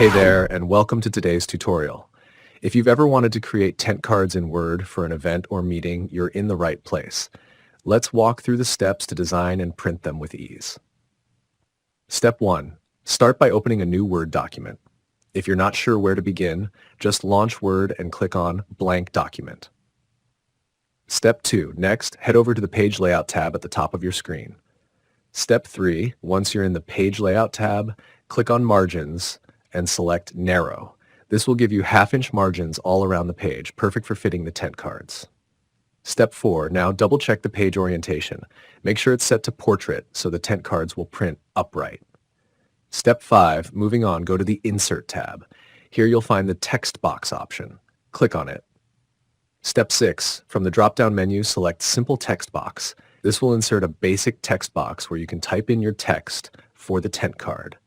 Hey there, and welcome to today's tutorial. If you've ever wanted to create tent cards in Word for an event or meeting, you're in the right place. Let's walk through the steps to design and print them with ease. Step 1. Start by opening a new Word document. If you're not sure where to begin, just launch Word and click on Blank Document. Step 2. Next, head over to the Page Layout tab at the top of your screen. Step 3. Once you're in the Page Layout tab, click on Margins and select Narrow. This will give you half-inch margins all around the page, perfect for fitting the tent cards. Step 4. Now double-check the page orientation. Make sure it's set to Portrait so the tent cards will print upright. Step 5. Moving on, go to the Insert tab. Here you'll find the text box option. Click on it. Step 6. From the drop-down menu, select Simple Text Box. This will insert a basic text box where you can type in your text for the tent card.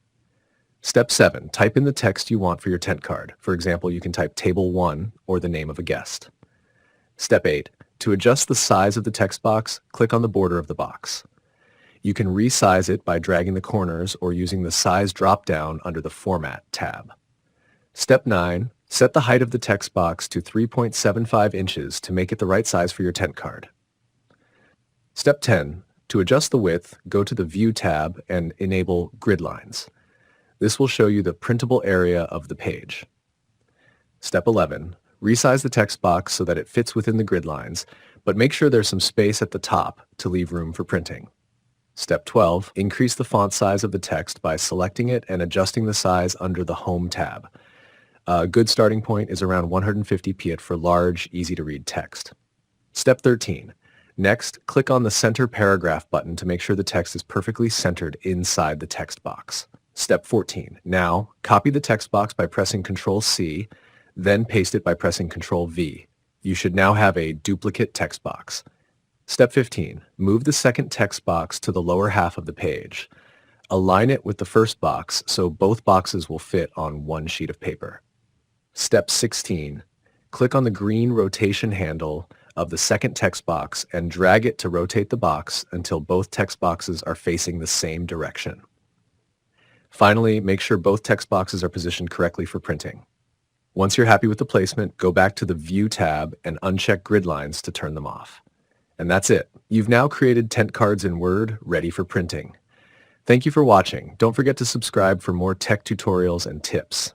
Step 7. Type in the text you want for your tent card. For example, you can type Table 1 or the name of a guest. Step 8. To adjust the size of the text box, click on the border of the box. You can resize it by dragging the corners or using the Size drop-down under the Format tab. Step 9. Set the height of the text box to 3.75 inches to make it the right size for your tent card. Step 10. To adjust the width, go to the View tab and enable Grid Lines. This will show you the printable area of the page. Step 11. Resize the text box so that it fits within the grid lines, but make sure there's some space at the top to leave room for printing. Step 12. Increase the font size of the text by selecting it and adjusting the size under the Home tab. A good starting point is around 150 pixels for large, easy-to-read text. Step 13. Next, click on the Center Paragraph button to make sure the text is perfectly centered inside the text box. Step 14. Now, copy the text box by pressing Ctrl-C, then paste it by pressing Ctrl-V. You should now have a duplicate text box. Step 15. Move the second text box to the lower half of the page. Align it with the first box so both boxes will fit on one sheet of paper. Step 16. Click on the green rotation handle of the second text box and drag it to rotate the box until both text boxes are facing the same direction. Finally, make sure both text boxes are positioned correctly for printing. Once you're happy with the placement, go back to the View tab and uncheck Grid Lines to turn them off. And that's it. You've now created tent cards in Word ready for printing. Thank you for watching. Don't forget to subscribe for more tech tutorials and tips.